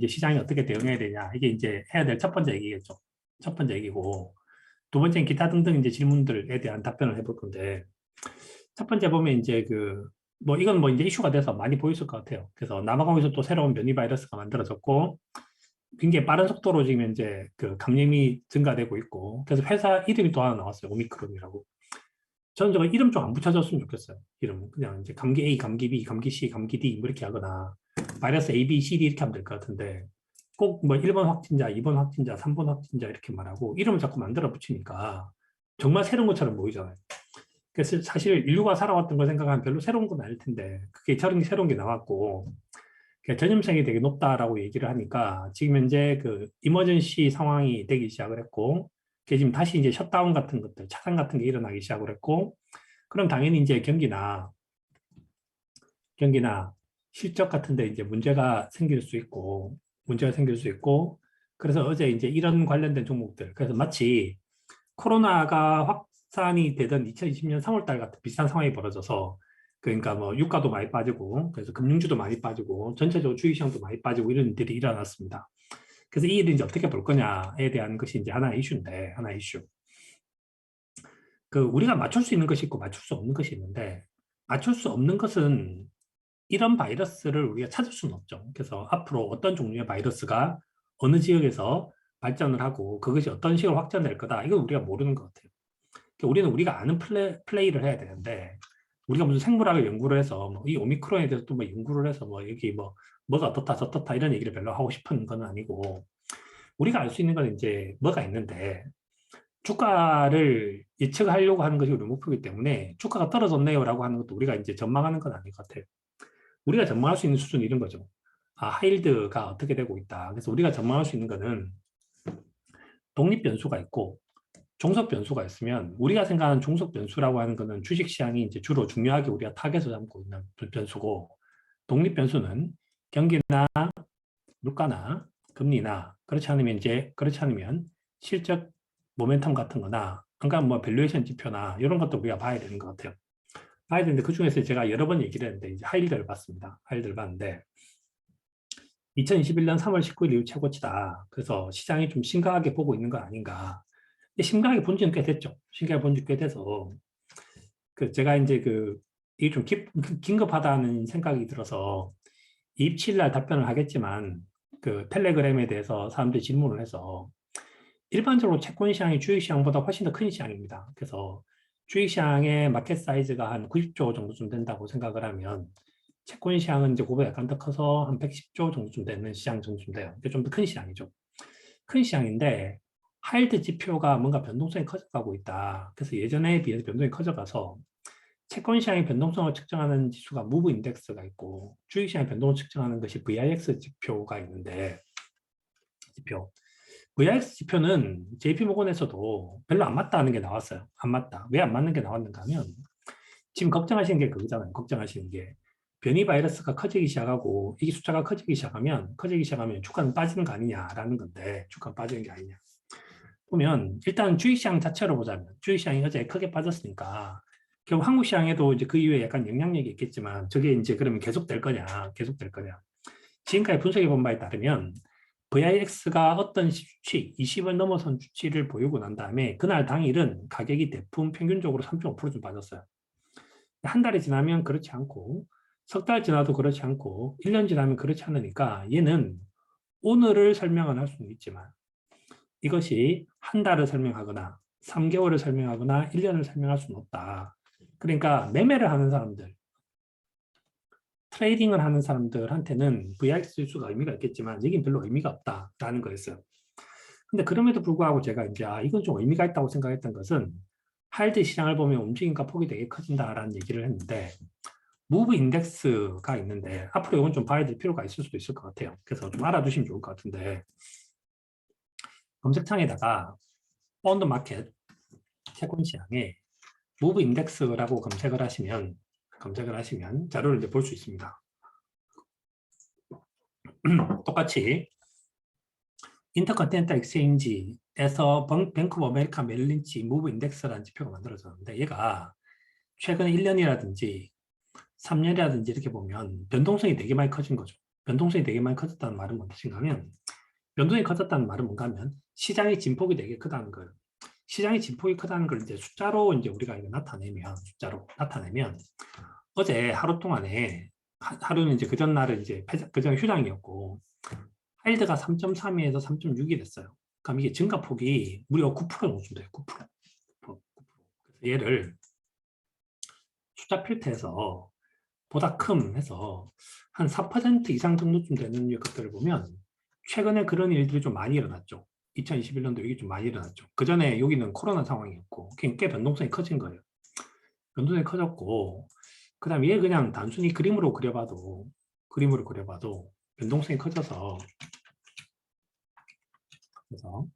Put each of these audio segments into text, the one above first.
이제 시장이 어떻게 대응해야 되냐. 이게 이제 해야 될 첫 번째 얘기겠죠. 첫 번째 얘기고. 두 번째는 기타 등등 이제 질문들에 대한 답변을 해볼 건데, 첫 번째 보면 이제 뭐 이건 뭐 이제 이슈가 돼서 많이 보였을 것 같아요. 그래서 남아공에서 또 새로운 변이 바이러스가 만들어졌고, 굉장히 빠른 속도로 지금 이제 감염이 증가되고 있고, 그래서 회사 이름이 또 하나 나왔어요. 오미크론이라고. 저는 저거 이름 좀 안 붙여줬으면 좋겠어요. 이름 그냥 이제 감기 A, 감기 B, 감기 C, 감기 D 뭐 이렇게 하거나 바이러스 A, B, C, D 이렇게 하면 될 것 같은데 꼭 뭐 1번 확진자, 2번 확진자, 3번 확진자 이렇게 말하고 이름을 자꾸 만들어 붙이니까 정말 새로운 것처럼 보이잖아요. 그래서 사실 인류가 살아왔던 걸 생각하면 별로 새로운 건 아닐 텐데 그게 저런 게 새로운 게 나왔고 전염성이 되게 높다라고 얘기를 하니까 지금 현재 이머전시 상황이 되기 시작을 했고 그게 지금 다시 이제 셧다운 같은 것들, 차단 같은 게 일어나기 시작을 했고 그럼 당연히 이제 경기나 실적 같은 데 이제 문제가 생길 수 있고 그래서 어제 이제 이런 관련된 종목들 그래서 마치 코로나가 확산이 되던 2020년 3월 달 같은 비슷한 상황이 벌어져서 그러니까 뭐 유가도 많이 빠지고 그래서 금융주도 많이 빠지고 전체적으로 주식시장도 많이 빠지고 이런 일들이 일어났습니다. 그래서 이 일을 이제 어떻게 볼 거냐에 대한 것이 이제 하나의 이슈인데 하나의 이슈. 우리가 맞출 수 있는 것이 있고 맞출 수 없는 것이 있는데 맞출 수 없는 것은 이런 바이러스를 우리가 찾을 수는 없죠. 그래서 앞으로 어떤 종류의 바이러스가 어느 지역에서 발전을 하고 그것이 어떤 식으로 확전될 거다. 이건 우리가 모르는 것 같아요. 그러니까 우리는 우리가 아는 플레이를 해야 되는데 우리가 무슨 생물학을 연구를 해서 뭐이 오미크론에 대해서 또 뭐 연구를 해서 뭐 여기 뭐가 어떻다 저떻다 이런 얘기를 별로 하고 싶은 건 아니고 우리가 알 수 있는 건 이제 뭐가 있는데 주가를 예측하려고 하는 것이 우리 목표이기 때문에 주가가 떨어졌네요라고 하는 것도 우리가 이제 전망하는 건 아닌 것 같아요. 우리가 전망할 수 있는 수준은 이런 거죠. 하이힐드가 어떻게 되고 있다. 그래서 우리가 전망할 수 있는 거는 독립 변수가 있고 종속 변수가 있으면 우리가 생각하는 종속 변수라고 하는 거는 주식시장이 이제 주로 중요하게 우리가 타겟을 잡고 있는 변수고 독립 변수는 경기나 물가나 금리나 그렇지 않으면 실적 모멘텀 같은 거나 그러니까 뭐 밸류에이션 지표나 이런 것도 우리가 봐야 되는 것 같아요. 봐야 되는데 그중에서 제가 여러 번 얘기를 했는데 이제 하이힐드를 봤습니다. 하이힐드를 봤는데 2021년 3월 19일 이후 최고치다. 그래서 시장이 좀 심각하게 보고 있는 거 아닌가. 심각하게 본 지는 꽤 됐죠. 심각하게 본 지 꽤 돼서 제가 이제 이게 좀 긴급하다는 생각이 들어서 27일 날 답변을 하겠지만 텔레그램에 대해서 사람들이 질문을 해서 일반적으로 채권 시장이 주식 시장보다 훨씬 더 큰 시장입니다. 그래서 주식 시장의 마켓 사이즈가 한 90조 정도쯤 된다고 생각을 하면 채권 시장은 이제 그보다 약간 더 커서 한 110조 정도쯤 되는 시장 정도쯤 돼요. 좀 더 큰 시장이죠. 큰 시장인데 하이힐드 지표가 뭔가 변동성이 커져가고 있다. 그래서 예전에 비해서 변동이 커져가서 채권 시장의 변동성을 측정하는 지수가 무브 인덱스가 있고 주식 시장의 변동을 측정하는 것이 VIX 지표가 있는데 지표. VIX 지표는 JP모건에서도 별로 안 맞다는 게 나왔어요. 안 맞다. 왜 안 맞는 게 나왔는가 하면 지금 걱정하시는 게 그거잖아요. 걱정하시는 게 변이 바이러스가 커지기 시작하고 이 숫자가 커지기 시작하면 주가는 빠지는 거 아니냐라는 건데 주가는 빠지는 게 아니냐. 보면 일단 주식시장 자체로 보자면 주식시장이 어제 크게 빠졌으니까 결국 한국 시장에도 이제 그 이후에 약간 영향력이 있겠지만 저게 이제 그러면 계속될 거냐 계속될 거냐. 지금까지 분석해 본 바에 따르면 VIX가 어떤 수치, 20을 넘어선 수치를 보이고 난 다음에 그날 당일은 가격이 대부분 평균적으로 3.5%좀 빠졌어요. 한 달이 지나면 그렇지 않고 석 달 지나도 그렇지 않고 1년 지나면 그렇지 않으니까 얘는 오늘을 설명은 할 수는 있지만 이것이 한 달을 설명하거나 3개월을 설명하거나 1년을 설명할 수는 없다. 그러니까 매매를 하는 사람들, 트레이딩을 하는 사람들한테는 VIX 지수가 의미가 있겠지만 여긴 별로 의미가 없다라는 거였어요. 근데 그럼에도 불구하고 제가 이제 이건 좀 의미가 있다고 생각했던 것은 하이힐드 시장을 보면 움직임과 폭이 되게 커진다라는 얘기를 했는데 무브 인덱스가 있는데 앞으로 이건 좀 봐야 될 필요가 있을 수도 있을 것 같아요. 그래서 좀 알아두시면 좋을 것 같은데 검색창에다가 펀드 마켓 채권 시장에 무브 인덱스라고 검색을 하시면 자료를 이제 볼 수 있습니다. 똑같이 인터컨티넨탈 익스체인지에서 뱅크 오브 아메리카 멜린치 무브 인덱스라는 지표가 만들어졌는데 얘가 최근 1년이라든지 3년이라든지 이렇게 보면 변동성이 되게 많이 커진 거죠. 변동성이 되게 많이 커졌다는 말은 무엇인가 하면, 변동성이 커졌다는 말은 뭔가 하면 시장의 진폭이 되게 크다는 거예요. 시장의 진폭이 크다는 걸 이제 숫자로 이제 우리가 이거 숫자로 나타내면, 어제 하루 동안에, 하루는 이제 그 전날은 이제 그전 휴장이었고, 하이드가 3.32에서 3.6이 됐어요. 그럼 이게 증가폭이 무려 9% 정도 돼요. 9%. 그래서 얘를 숫자 필터에서 보다 큼 해서 한 4% 이상 정도쯤 되는 것들을 보면 최근에 그런 일들이 좀 많이 일어났죠. 2021년도 이게 좀 많이 일어났죠. 그 전에 여기는 코로나 상황이었고 꽤 변동성이 커진 거예요. 변동성이 커졌고, 그 다음에 얘 그냥 단순히 그림으로 그려봐도 변동성이 커져서, 그래서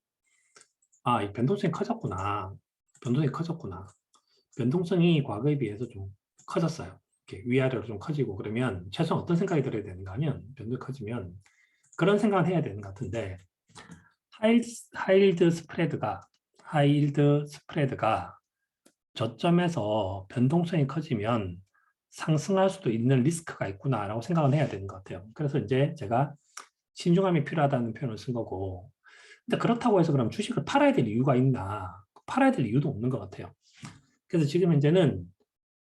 이 변동성이 커졌구나. 변동성이 커졌구나. 변동성이 과거에 비해서 좀 커졌어요. 이렇게 위아래로 좀 커지고, 그러면 최소한 어떤 생각이 들어야 되는가 하면, 변동이 커지면 그런 생각을 해야 되는 것 같은데, 하이힐드 스프레드가 저점에서 변동성이 커지면 상승할 수도 있는 리스크가 있구나라고 생각을 해야 되는 것 같아요. 그래서 이제 제가 신중함이 필요하다는 표현을 쓴 거고, 근데 그렇다고 해서 그럼 주식을 팔아야 될 이유가 있나? 팔아야 될 이유도 없는 것 같아요. 그래서 지금 현재는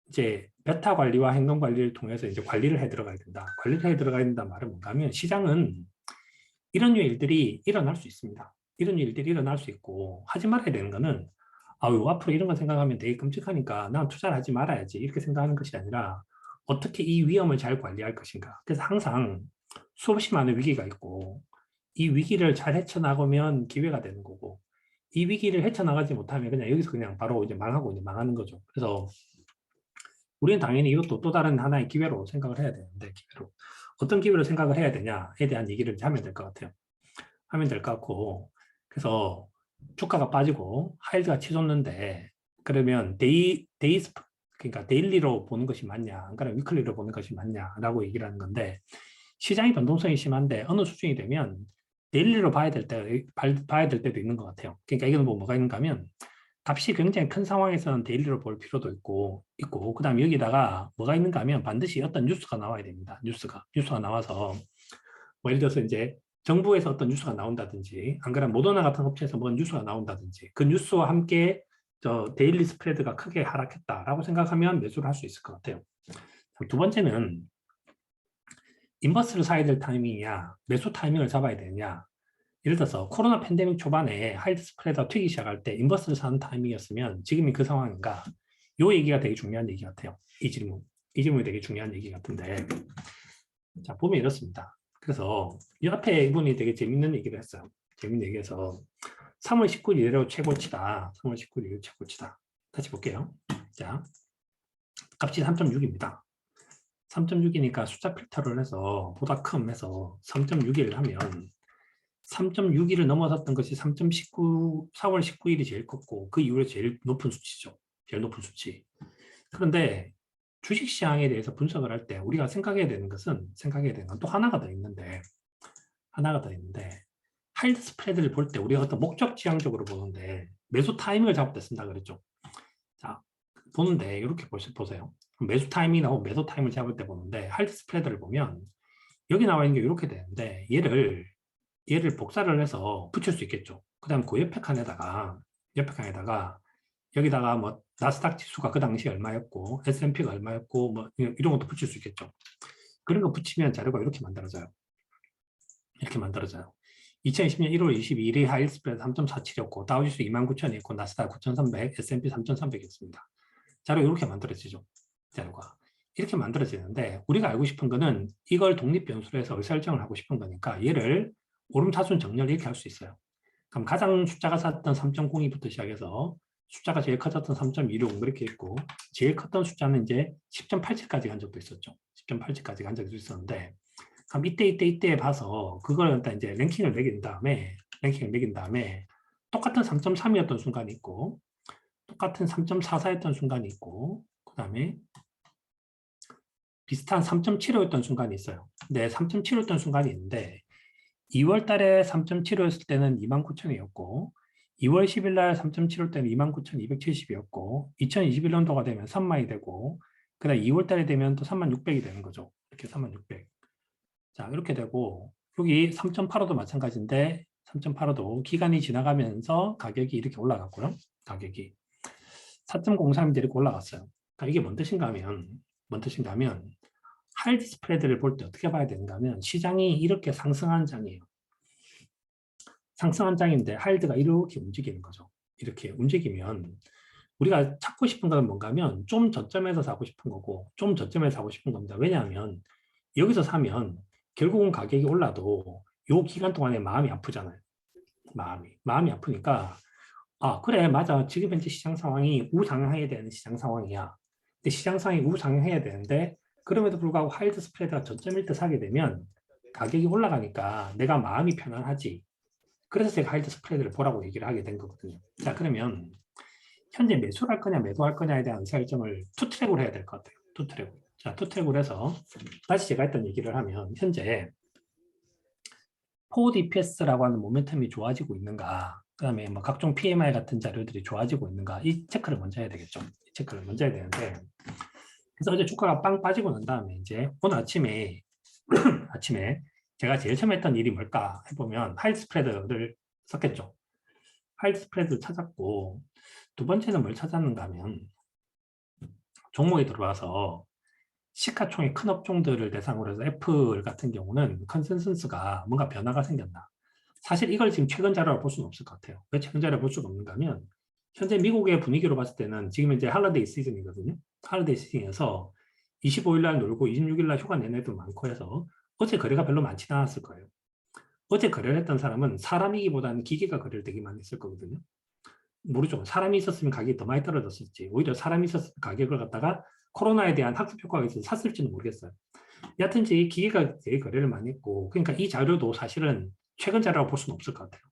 이제 베타 관리와 행동 관리를 통해서 이제 관리를 해 들어가야 된다. 관리를 해 들어가야 된다 말은 뭔가 하면, 시장은 이런 일들이 일어날 수 있습니다. 이런 일들이 일어날 수 있고, 하지 말아야 되는 거는, 앞으로 이런 거 생각하면 되게 끔찍하니까 난 투자를 하지 말아야지, 이렇게 생각하는 것이 아니라 어떻게 이 위험을 잘 관리할 것인가. 그래서 항상 수없이 많은 위기가 있고, 이 위기를 잘 헤쳐나가면 기회가 되는 거고, 이 위기를 헤쳐나가지 못하면 그냥 여기서 그냥 바로 이제 망하고 이제 망하는 거죠. 그래서 우리는 당연히 이것도 또 다른 하나의 기회로 생각을 해야 되는데, 어떤 기회로 생각을 해야 되냐에 대한 얘기를 이제 하면 될 것 같아요. 하면 될 것 같고, 그래서 주가가 빠지고 하이드가 치솟는데, 그러면 그러니까 데일리로 보는 것이 맞냐, 안 그러면 위클리로 보는 것이 맞냐라고 얘기를 하는 건데, 시장의 변동성이 심한데 어느 수준이 되면 데일리로 봐야 될 때도 있는 것 같아요. 그러니까 이건 뭐가 있는가 하면, 값이 굉장히 큰 상황에서는 데일리로 볼 필요도 있고, 그 다음에 여기다가 뭐가 있는가 하면 반드시 어떤 뉴스가 나와야 됩니다. 뉴스가 나와서, 뭐 예를 들어서 이제 정부에서 어떤 뉴스가 나온다든지, 안 그러면 모더나 같은 업체에서 뭔 뉴스가 나온다든지, 그 뉴스와 함께 데일리 스프레드가 크게 하락했다라고 생각하면 매수를 할 수 있을 것 같아요. 두 번째는 인버스를 사야 될 타이밍이냐, 매수 타이밍을 잡아야 되느냐. 예를 들어서 코로나 팬데믹 초반에 하이드 스프레드가 튀기 시작할 때 인버스를 사는 타이밍이었으면 지금이 그 상황인가? 요 얘기가 되게 중요한 얘기 같아요. 이 질문이 되게 중요한 얘기 같은데, 자, 보면 이렇습니다. 그래서 이 앞에 이분이 되게 재밌는 얘기를 했어요. 재밌는 얘기해서 3월 19일 이래로 최고치다. 3월 19일 이래로 최고치다. 다시 볼게요. 자, 값이 3.6입니다. 3.6이니까 숫자 필터를 해서 보다 큼 해서 3.6을 하면, 3.61을 넘어섰던 것이 4월 19일이 제일 컸고, 그 이후에 제일 높은 수치죠. 제일 높은 수치. 그런데 주식시장에 대해서 분석을 할 때 우리가 생각해야 되는 건 또 하나가 더 있는데, 하이드 스프레드를 볼 때 우리가 어떤 목적 지향적으로 보는데, 매수 타이밍을 잡을 때 쓴다 그랬죠. 자, 보는데 이렇게 보세요. 매수 타이밍하고 매도 타이밍을 잡을 때 보는데, 하이드 스프레드를 보면 여기 나와 있는 게 이렇게 되는데, 얘를 복사를 해서 붙일 수 있겠죠. 그 다음 그 옆에 칸에다가 여기다가 뭐 나스닥 지수가 그 당시 얼마였고 S&P가 얼마였고 뭐 이런 것도 붙일 수 있겠죠. 그런 거 붙이면 자료가 이렇게 만들어져요. 2020년 1월 22일이 하이힐 스프레드 3.47이었고 다우지수 29,000이었고 나스닥 9,300, S&P 3,300이었습니다. 자료가 이렇게 만들어지죠. 자료가. 이렇게 만들어지는데, 우리가 알고 싶은 거는 이걸 독립 변수로 해서 의사결정을 하고 싶은 거니까 얘를 오름차순 정렬 이렇게 할 수 있어요. 그럼 가장 숫자가 쌌던 3.02부터 시작해서 숫자가 제일 커졌던 3.16 이렇게 있고, 제일 컸던 숫자는 이제 10.87까지 간 적도 있었죠. 10.87까지 간 적도 있었는데, 그럼 이때 봐서 그걸 일단 이제 랭킹을 매긴 다음에 똑같은 3.3이었던 순간이 있고, 똑같은 3.44였던 순간이 있고, 그 다음에 비슷한 3.75였던 순간이 있어요. 근데 3.75였던 순간이 있는데, 2월 달에 3.75였을 때는 29,000이었고, 2월 10일 날 3.75 때는 29,270이었고, 2021년도가 되면 3만이 되고, 그 다음 2월 달에 되면 또 36,000이 되는 거죠. 이렇게 36,000. 자, 이렇게 되고 여기 3.85도 마찬가지인데 3.85도 기간이 지나가면서 가격이 이렇게 올라갔고요. 가격이 4.03인데 이렇게 올라갔어요. 그러니까 이게 뭔 뜻인가 하면 하이드 스프레드를 볼 때 어떻게 봐야 되는가 하면 시장이 이렇게 상승한 장이에요. 상승한 장인데 하이드가 이렇게 움직이는 거죠. 이렇게 움직이면 우리가 찾고 싶은 건 뭔가 하면 좀 저점에서 사고 싶은 거고 좀 저점에서 사고 싶은 겁니다. 왜냐하면 여기서 사면 결국은 가격이 올라도 요 기간 동안에 마음이 아프잖아요. 마음이 아프니까 아 그래 맞아 지금 현재 시장 상황이 우상향해야 되는 시장 상황이야. 근데 시장 상황이 우상향해야 되는데 그럼에도 불구하고 하이드 스프레드가 저점일 때 사게 되면 가격이 올라가니까 내가 마음이 편안하지. 그래서 제가 하이드 스프레드를 보라고 얘기를 하게 된 거거든요. 자 그러면 현재 매수를 할 거냐 매도할 거냐에 대한 설정을 투트랙으로 해야 될 것 같아요. 투트랙으로. 자, 투트랙으로 해서 다시 제가 했던 얘기를 하면 현재 포워드 EPS라고 하는 모멘텀이 좋아지고 있는가 그다음에 뭐 각종 PMI 같은 자료들이 좋아지고 있는가 이 체크를 먼저 해야 되겠죠. 이 체크를 먼저 해야 되는데 그래서 어제 주가가 빵 빠지고 난 다음에 이제 오늘 아침에 제가 제일 처음 했던 일이 뭘까 해보면 하이드 스프레드를 썼겠죠. 하이드 스프레드를 찾았고 두 번째는 뭘 찾았는가 하면 종목에 들어와서 시가총액 큰 업종들을 대상으로 해서 애플 같은 경우는 컨센서스가 뭔가 변화가 생겼나. 사실 이걸 지금 최근 자료로 볼 수는 없을 것 같아요. 왜 최근 자료를 볼 수가 없는가 하면 현재 미국의 분위기로 봤을 때는 지금 이제 할러데이 시즌이거든요. 할러데이 시즌에서 25일 날 놀고 26일 날 휴가 낸 애도 많고 해서 어제 거래가 별로 많지는 않았을 거예요. 어제 거래를 했던 사람은 사람이기보다는 기계가 거래를 되게 많이 했을 거거든요. 모르죠. 사람이 있었으면 가격이 더 많이 떨어졌을지, 오히려 사람이 있었으면 가격을 갖다가 코로나에 대한 학습 효과가 있어서 샀을지는 모르겠어요. 여하튼 이 기계가 되게 거래를 많이 했고, 그러니까 이 자료도 사실은 최근 자료라고 볼 수는 없을 것 같아요.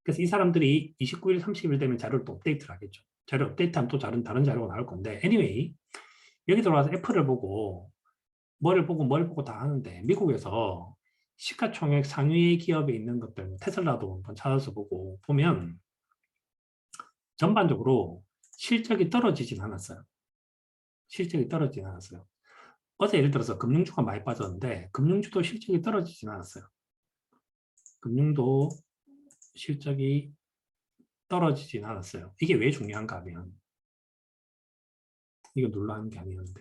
그래서 이 사람들이 29일, 30일 되면 자료를 또 업데이트를 하겠죠. 자료 업데이트하면 또 다른 자료가 나올 건데, anyway, 여기 들어와서 애플을 보고, 뭘 보고 다 하는데, 미국에서 시가총액 상위 기업에 있는 것들, 테슬라도 한번 찾아서 보면, 전반적으로 실적이 떨어지진 않았어요. 실적이 떨어지진 않았어요. 어제 예를 들어서 금융주가 많이 빠졌는데 금융주도 실적이 떨어지진 않았어요. 금융도 실적이 떨어지진 않았어요. 이게 왜 중요한가 하면 이거 눌러 하는 게 아니었는데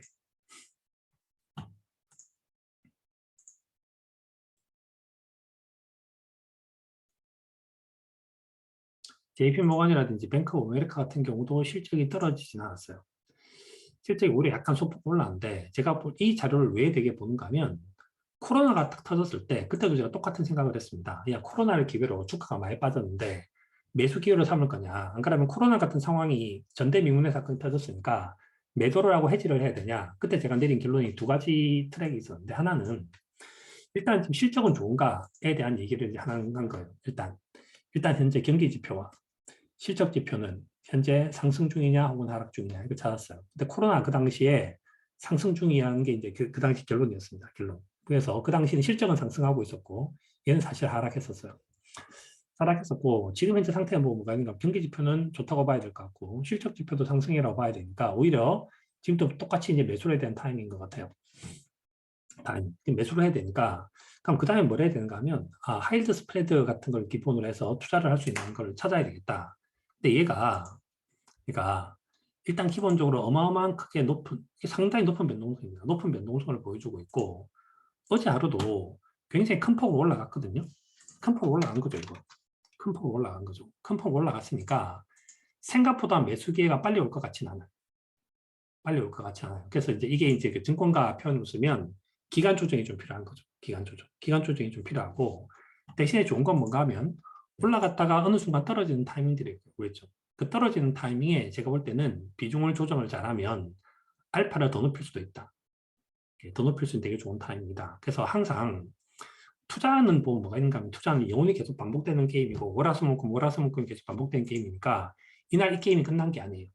JP모건이라든지 뱅크 오브 아메리카 같은 경우도 실적이 떨어지진 않았어요. 실적이 올해 약간 소폭 올랐는데 제가 이 자료를 왜 되게 보는가 하면 코로나가 딱 터졌을 때 그때도 제가 똑같은 생각을 했습니다. 야 코로나를 기회로 주가가 많이 빠졌는데 매수 기회로 삼을 거냐. 안 그러면 코로나 같은 상황이 전대미문의 사건이 터졌으니까 매도를 하고 해지를 해야 되냐. 그때 제가 내린 결론이 두 가지 트랙이 있었는데 하나는 일단 지금 실적은 좋은가에 대한 얘기를 이제 하나 한 거예요. 일단 현재 경기 지표와 실적 지표는 현재 상승 중이냐 혹은 하락 중이냐 이거 찾았어요. 근데 코로나 그 당시에 상승 중이라는 게 이제 그 당시 결론이었습니다. 결론. 그래서 그 당시는 실적은 상승하고 있었고 얘는 사실 하락했었어요. 하락했었고 지금 현재 상태는 뭐가 있는가 경기 지표는 좋다고 봐야 될 것 같고 실적 지표도 상승이라고 봐야 되니까 오히려 지금도 똑같이 이제 매수를 해야 되는 타이밍인 것 같아요. 매수를 해야 되니까 그럼 그 다음에 뭘 해야 되는가 하면 하이드 스프레드 같은 걸 기본으로 해서 투자를 할 수 있는 걸 찾아야 되겠다. 근데 얘가 일단 기본적으로 어마어마한 크게 상당히 높은 변동성입니다. 높은 변동성을 보여주고 있고 어제 하루도 굉장히 큰 폭으로 올라갔거든요. 큰 폭으로 올라간 거죠, 이거. 큰 폭으로 올라간 거죠. 큰 폭으로 올라갔으니까 생각보다 매수 기회가 빨리 올 것 같지는 않아요. 빨리 올 것 같지 않아요. 그래서 이게 이제 그 증권가 표현을 쓰면 기간 조정이 좀 필요한 거죠. 기간 조정. 기간 조정이 좀 필요하고 대신에 좋은 건 뭔가 하면 올라갔다가 어느 순간 떨어지는 타이밍들이 있겠죠. 그 떨어지는 타이밍에 제가 볼 때는 비중을 조정을 잘하면 알파를 더 높일 수도 있다. 더 높일 수 있는 되게 좋은 타임입니다. 그래서 항상 투자는 뭐 뭐가 있는가 하면 투자는 영원히 계속 반복되는 게임이고 월화수목금 계속 반복되는 게임이니까 이날 이 게임이 끝난 게 아니에요.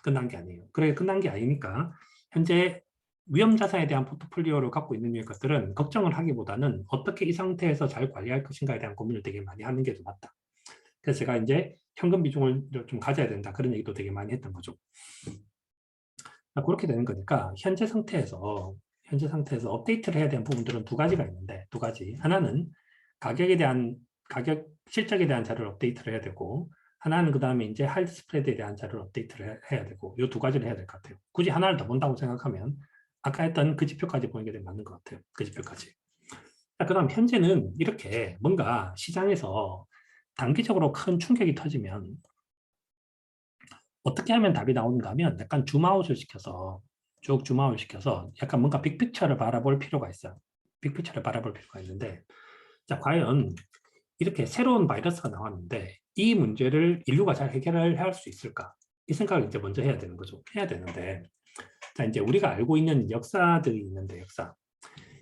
끝난 게 아니에요. 그래 끝난 게 아니니까 현재 위험 자산에 대한 포트폴리오를 갖고 있는 것들은 걱정을 하기보다는 어떻게 이 상태에서 잘 관리할 것인가에 대한 고민을 되게 많이 하는 게 더 맞다. 그래서 제가 이제 현금 비중을 좀 가져야 된다. 그런 얘기도 되게 많이 했던 거죠. 그렇게 되는 거니까 현재 상태에서 업데이트를 해야 되는 부분들은 두 가지가 있는데, 두 가지. 하나는 가격 실적에 대한 자료를 업데이트를 해야 되고, 하나는 그 다음에 이제 할드 스프레드에 대한 자료를 업데이트를 해야 되고, 이 두 가지를 해야 될 것 같아요. 굳이 하나를 더 본다고 생각하면 아까 했던 그 지표까지 보는 게 맞는 것 같아요. 그 지표까지. 그 다음 현재는 이렇게 뭔가 시장에서 단기적으로 큰 충격이 터지면 어떻게 하면 답이 나오는가 하면 약간 줌아웃을 시켜서 쭉 줌아웃을 시켜서 약간 뭔가 빅픽처를 바라볼 필요가 있어요. 빅픽처를 바라볼 필요가 있는데, 자, 과연 이렇게 새로운 바이러스가 나왔는데 이 문제를 인류가 잘 해결을 할 수 있을까? 이 생각을 이제 먼저 해야 되는 거죠. 해야 되는데, 자, 이제 우리가 알고 있는 역사들이 있는데, 역사.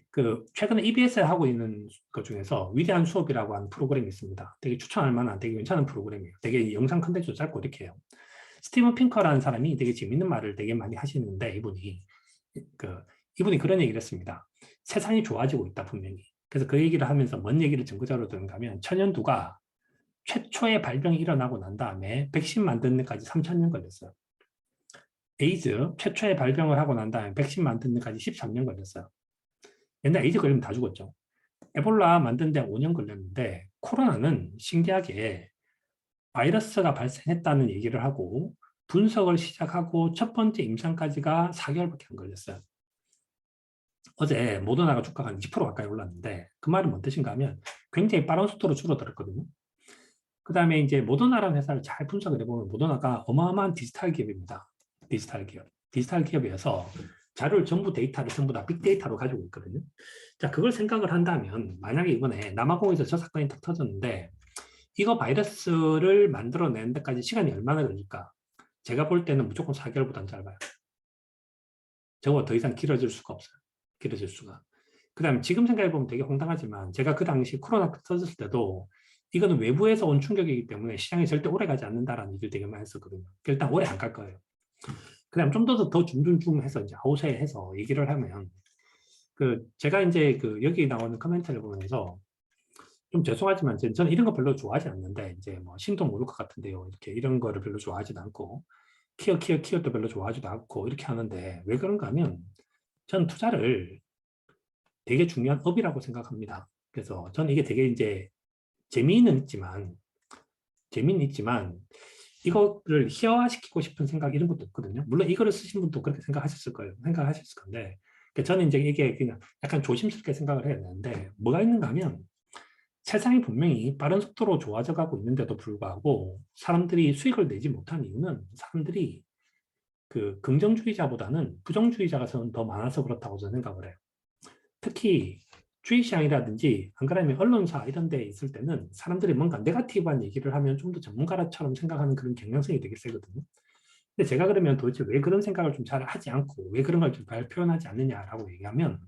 그 최근에 EBS에 하고 있는 것 중에서 위대한 수업이라고 하는 프로그램이 있습니다. 되게 추천할 만한 되게 괜찮은 프로그램이에요. 되게 영상 컨텐츠도 짧고 이렇게 해요. 스티븐 핑커라는 사람이 되게 재밌는 말을 되게 많이 하시는데 이분이 그런 얘기를 했습니다. 세상이 좋아지고 있다 분명히. 그래서 그 얘기를 하면서 뭔 얘기를 증거자료로 드는가 하면 천연두가 최초의 발병이 일어나고 난 다음에 백신 만드는 데까지 3,000년 걸렸어요. 에이즈 최초의 발병을 하고 난 다음에 백신 만드는 데까지 13년 걸렸어요. 옛날 에이즈 걸리면 다 죽었죠. 에볼라 만드는 데 5년 걸렸는데 코로나는 신기하게 바이러스가 발생했다는 얘기를 하고 분석을 시작하고 첫 번째 임상까지가 4개월밖에 안 걸렸어요. 어제 모더나가 주가가 한 20% 가까이 올랐는데 그 말은 뭔 뜻인가 하면 굉장히 빠른 속도로 줄어들었거든요. 그 다음에 이제 모더나라는 회사를 잘 분석을 해보면 모더나가 어마어마한 디지털 기업입니다. 디지털 기업. 디지털 기업이어서 자료를 전부 데이터를 전부 다 빅데이터로 가지고 있거든요. 자, 그걸 생각을 한다면 만약에 이번에 남아공에서 저 사건이 딱 터졌는데 이거 바이러스를 만들어내는 데까지 시간이 얼마나 걸릴까? 제가 볼 때는 무조건 4개월보다는 짧아요. 저거 더 이상 길어질 수가 없어요. 길어질 수가. 그 다음에 지금 생각해보면 되게 황당하지만 제가 그 당시 코로나 터졌을 때도 이거는 외부에서 온 충격이기 때문에 시장이 절대 오래 가지 않는다라는 얘기를 되게 많이 했었거든요. 일단 오래 안 갈 거예요. 그 다음 좀 더 줌줌줌 해서 이제 아웃해서 얘기를 하면 제가 이제 여기 나오는 코멘트를 보면서 좀 죄송하지만 저는 이런 거 별로 좋아하지 않는데 이제 뭐 신동 모를 것 같은데요. 이렇게 이런 거를 별로 좋아하지도 않고 키어도 별로 좋아하지도 않고 이렇게 하는데 왜 그런가 하면 저는 투자를 되게 중요한 업이라고 생각합니다. 그래서 저는 이게 되게 이제 재미는 있지만 이거를 희화화시키고 싶은 생각 이런 것도 없거든요. 물론 이거를 쓰신 분도 그렇게 생각하셨을 거예요. 생각하셨을 건데 저는 이제 이게 그냥 약간 조심스럽게 생각을 해야 되는데 뭐가 있는가 하면 세상이 분명히 빠른 속도로 좋아져 가고 있는데도 불구하고 사람들이 수익을 내지 못한 이유는 사람들이 긍정주의자보다는 부정주의자가 저는 더 많아서 그렇다고 저는 생각을 해요. 특히 주식시장이라든지 안 그러면 언론사 이런 데 있을 때는 사람들이 뭔가 네거티브한 얘기를 하면 좀 더 전문가처럼 생각하는 그런 경향성이 되게 세거든요. 근데 제가 그러면 도대체 왜 그런 생각을 좀 잘 하지 않고 왜 그런 걸 좀 잘 표현하지 않느냐라고 얘기하면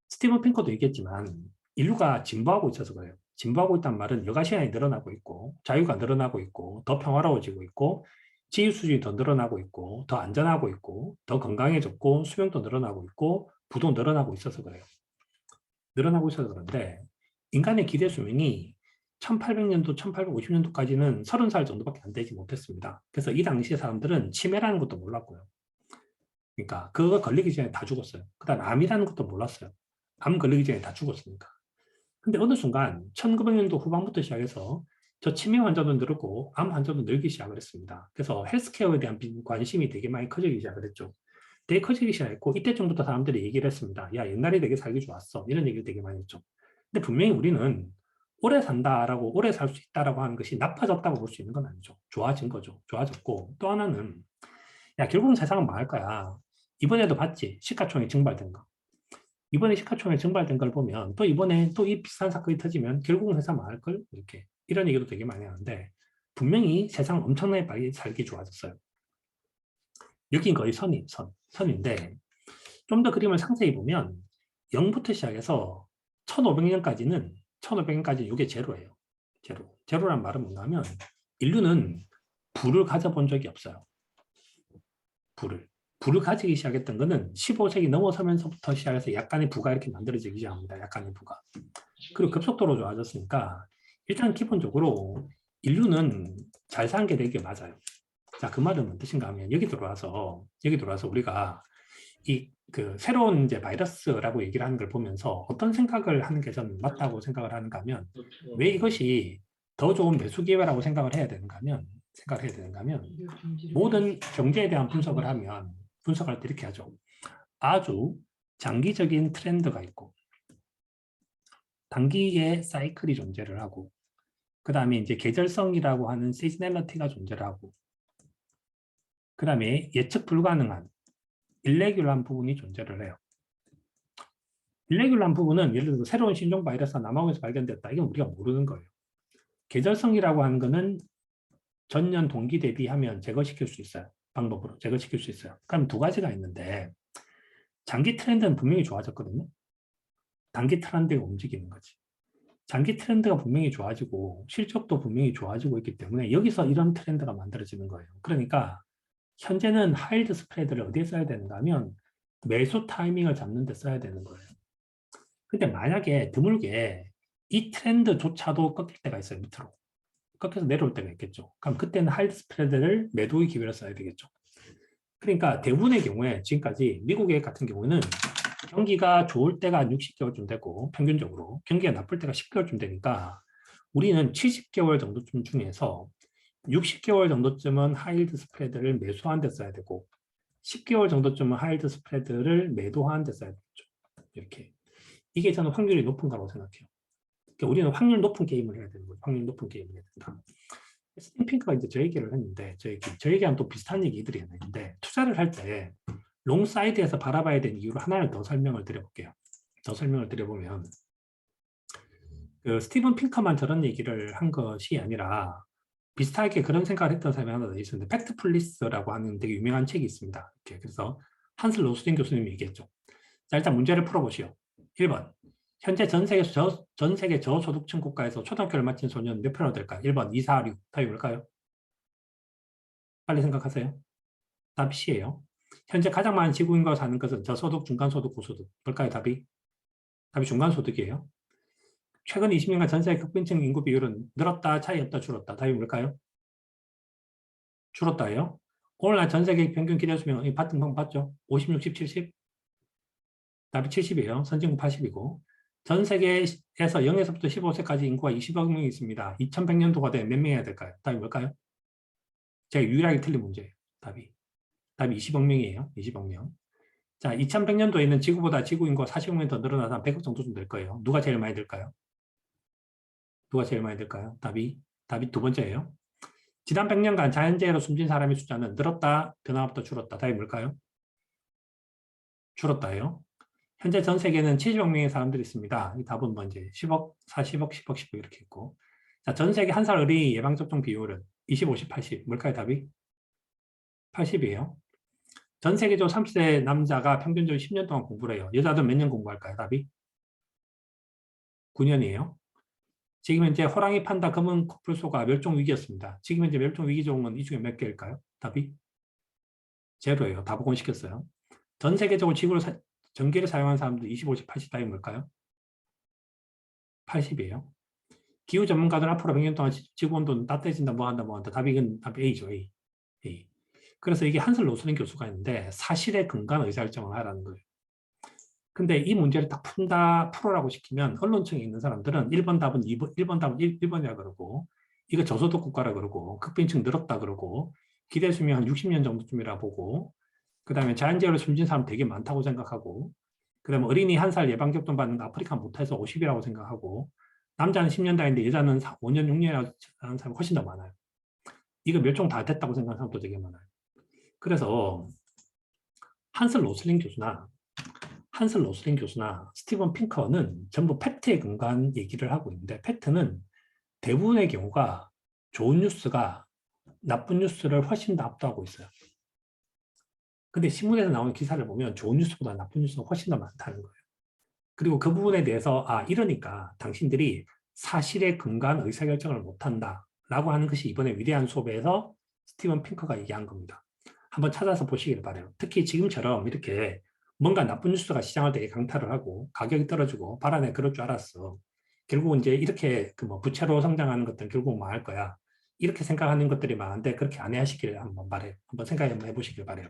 스티븐 핑커도 얘기했지만 인류가 진보하고 있어서 그래요. 진보하고 있다는 말은 여가 시간이 늘어나고 있고 자유가 늘어나고 있고 더 평화로워지고 있고 지위 수준이 더 늘어나고 있고 더 안전하고 있고 더 건강해졌고 수명도 늘어나고 있고 부도 늘어나고 있어서 그래요. 늘어나고 있어서 그런데 인간의 기대 수명이 1800년도, 1850년도까지는 30살 정도밖에 안 되지 못했습니다. 그래서 이 당시에 사람들은 치매라는 것도 몰랐고요. 그러니까 그거 걸리기 전에 다 죽었어요. 그다음 암이라는 것도 몰랐어요. 암 걸리기 전에 다 죽었으니까. 근데 어느 순간 1900년도 후반부터 시작해서 저 치매 환자도 늘고 암 환자도 늘기 시작을 했습니다. 그래서 헬스케어에 대한 관심이 되게 많이 커지기 시작을 했죠. 되게 커지기 시작했고 이때쯤부터 사람들이 얘기를 했습니다. 야, 옛날에 되게 살기 좋았어. 이런 얘기를 되게 많이 했죠. 근데 분명히 우리는 오래 산다라고 오래 살 수 있다라고 하는 것이 나빠졌다고 볼 수 있는 건 아니죠. 좋아진 거죠. 좋아졌고 또 하나는 야, 결국은 세상은 망할 거야. 이번에도 봤지? 시가총액 증발된 거. 이번에 시가총액 증발된 걸 보면 또 이번에 또 이 비슷한 사건이 터지면 결국은 세상 망할 걸 이렇게 이런 얘기도 되게 많이 하는데 분명히 세상 엄청나게 빨리 살기 좋아졌어요. 여긴 거의 선인데 좀 더 그림을 상세히 보면 0부터 시작해서 1500년까지는 이게 제로예요. 제로란 말은 뭔가 하면 인류는 불을 가져본 적이 없어요. 불을 가지기 시작했던 거는 15세기 넘어서면서부터 시작해서 약간의 부가 이렇게 만들어지기 시작합니다. 약간의 부가. 그리고 급속도로 좋아졌으니까 일단 기본적으로 인류는 잘 산 게 되게 맞아요. 자, 그 말은 뭔 뜻인가 하면 여기 들어와서 우리가 이 그 새로운 이제 바이러스라고 얘기를 하는 걸 보면서 어떤 생각을 하는 게 저는 맞다고 생각을 하는가 하면, 왜 이것이 더 좋은 매수 기회라고 생각을 해야 되는가 하면, 모든 경제에 대한 분석을 하면, 분석할 때 이렇게 하죠. 아주 장기적인 트렌드가 있고, 단기의 사이클이 존재를 하고, 그 다음에 이제 계절성이라고 하는 시즈널리티가 존재를 하고, 그 다음에 예측 불가능한 일레귤러한 부분이 존재를 해요. 일레귤러한 부분은 예를 들어서 새로운 신종 바이러스가 남아공에서 발견됐다. 이건 우리가 모르는 거예요. 계절성이라고 하는 거는 전년 동기 대비하면 제거시킬 수 있어요. 방법으로 제거시킬 수 있어요. 그럼 두 가지가 있는데, 장기 트렌드는 분명히 좋아졌거든요. 단기 트렌드가 움직이는 거지. 장기 트렌드가 분명히 좋아지고 실적도 분명히 좋아지고 있기 때문에 여기서 이런 트렌드가 만들어지는 거예요. 그러니까 현재는 하이드 스프레드를 어디에 써야 되는가 하면 매수 타이밍을 잡는 데 써야 되는 거예요. 근데 만약에 드물게 이 트렌드조차도 꺾일 때가 있어요. 밑으로. 꺾여서 내려올 때가 있겠죠. 그럼 그때는 하이드 스프레드를 매도의 기회로 써야 되겠죠. 그러니까 대부분의 경우에 지금까지 미국의 같은 경우는 경기가 좋을 때가 60개월쯤 되고 평균적으로 경기가 나쁠 때가 10개월쯤 되니까 우리는 70개월 정도쯤 중에서 60개월 정도쯤은 하이드 스프레드를 매수한 데 써야 되고 10개월 정도쯤은 하이드 스프레드를 매도한 데 써야 되죠. 이렇게. 이게 저는 확률이 높은 거라고 생각해요. 그러니까 우리는 확률 높은 게임을 해야 되는 거예요. 확률 높은 게임을 해야 된다. 스팀 핑크가 이제 저 얘기를 했는데 저 얘기하면 또 비슷한 얘기들이 있는데 투자를 할 때 롱사이드에서 바라봐야 되는 이유를 하나를 더 설명을 드려볼게요. 더 설명을 드려보면 그 스티븐 핑커만 저런 얘기를 한 것이 아니라 비슷하게 그런 생각을 했던 사람이 하나 더 있었는데 팩트플리스라고 하는 되게 유명한 책이 있습니다. 이렇게. 그래서 한슬 로스틴 교수님이 얘기했죠. 자, 일단 문제를 풀어보시오. 1번. 현재 전 세계 저소득층 국가에서 초등학교를 마친 소년 몇 표나 될까요? 1번 2, 4, 6. 답이 뭘까요? 빨리 생각하세요. 답 C예요. 현재 가장 많은 지구인구가 사는 것은 저소득, 중간소득, 고소득. 뭘까요? 답이? 답이 중간소득이에요. 최근 20년간 전 세계 극빈층 인구 비율은 늘었다, 차이 없다, 줄었다. 답이 뭘까요? 줄었다예요. 오늘날 전 세계 평균 기대수명, 이 봤던 방 봤죠? 50, 60, 70? 답이 70이에요. 선진국 80이고. 전 세계에서 0에서부터 15세까지 인구가 20억 명이 있습니다. 2100년도가 되면 몇 명이야 될까요? 답이 뭘까요? 제가 유일하게 틀린 문제예요. 답이 20억 명이에요. 20억 명. 자, 2100년도에는 지구보다 지구 인구가 40억 명 더 늘어나서 한 100억 정도 좀 될 거예요. 누가 제일 많이 될까요? 누가 제일 많이 될까요? 답이 두 번째예요. 지난 100년간 자연재해로 숨진 사람의 숫자는 늘었다, 변함없다, 줄었다. 답이 뭘까요? 줄었다예요. 현재 전 세계는 70억 명의 사람들이 있습니다. 이 답은 먼저 10억, 40억, 10억, 10억 이렇게 있고. 자, 전 세계 한 살 어린이 예방접종 비율은 20, 50, 80. 뭘까요, 답이? 80이에요. 전 세계적으로 30세 남자가 평균적으로 10년 동안 공부를 해요. 여자들 몇 년 공부할까요, 답이? 9년이에요. 지금 현재 호랑이, 판다, 검은 코뿔소가 멸종 위기였습니다. 지금 현재 멸종 위기 종은 이 중에 몇 개일까요? 답이? 제로예요. 다 복원시켰어요. 전 세계적으로 전기를 사용하는 사람들 25, 80 답이 뭘까요? 80이에요. 기후 전문가들 앞으로 100년 동안 지구온도는 따뜻해진다, 뭐 한다, 뭐 한다. 답이 A죠, A. A. 그래서 이게 한슬 로스린 교수가 있는데 사실에 근거한 의사결정을 하라는 거예요. 근데 이 문제를 딱 풀어라고 시키면 언론층에 있는 사람들은 1번 답은 1번 답은 1번이라 그러고 이거 저소득 국가라 그러고 극빈층 늘었다 그러고 기대 수명 한 60년 정도쯤이라 보고 그 다음에 자연재해로 숨진 사람 되게 많다고 생각하고 그 다음에 어린이 한 살 예방접종 받는 거 아프리카 못해서 50이라고 생각하고 남자는 10년 다인데 여자는 5년, 6년이라고 하는 사람이 훨씬 더 많아요. 이거 멸종 다 됐다고 생각하는 사람도 되게 많아요. 그래서 한슬 로슬링 교수나 스티븐 핑커는 전부 팩트에 근거한 얘기를 하고 있는데 팩트는 대부분의 경우가 좋은 뉴스가 나쁜 뉴스를 훨씬 더 압도하고 있어요. 근데 신문에서 나오는 기사를 보면 좋은 뉴스보다 나쁜 뉴스가 훨씬 더 많다는 거예요. 그리고 그 부분에 대해서 이러니까 당신들이 사실에 근거한 의사결정을 못한다 라고 하는 것이 이번에 위대한 수업에서 스티븐 핑커가 얘기한 겁니다. 한번 찾아서 보시길 바래요. 특히 지금처럼 이렇게 뭔가 나쁜 뉴스가 시장을 되게 강타를 하고 가격이 떨어지고 발안에 그럴 줄 알았어. 결국은 이제 이렇게 그 뭐 부채로 성장하는 것들은 결국 망할 거야. 이렇게 생각하는 것들이 많은데 그렇게 안 하시길 한번 바래요. 한번 생각해 보시길 바래요.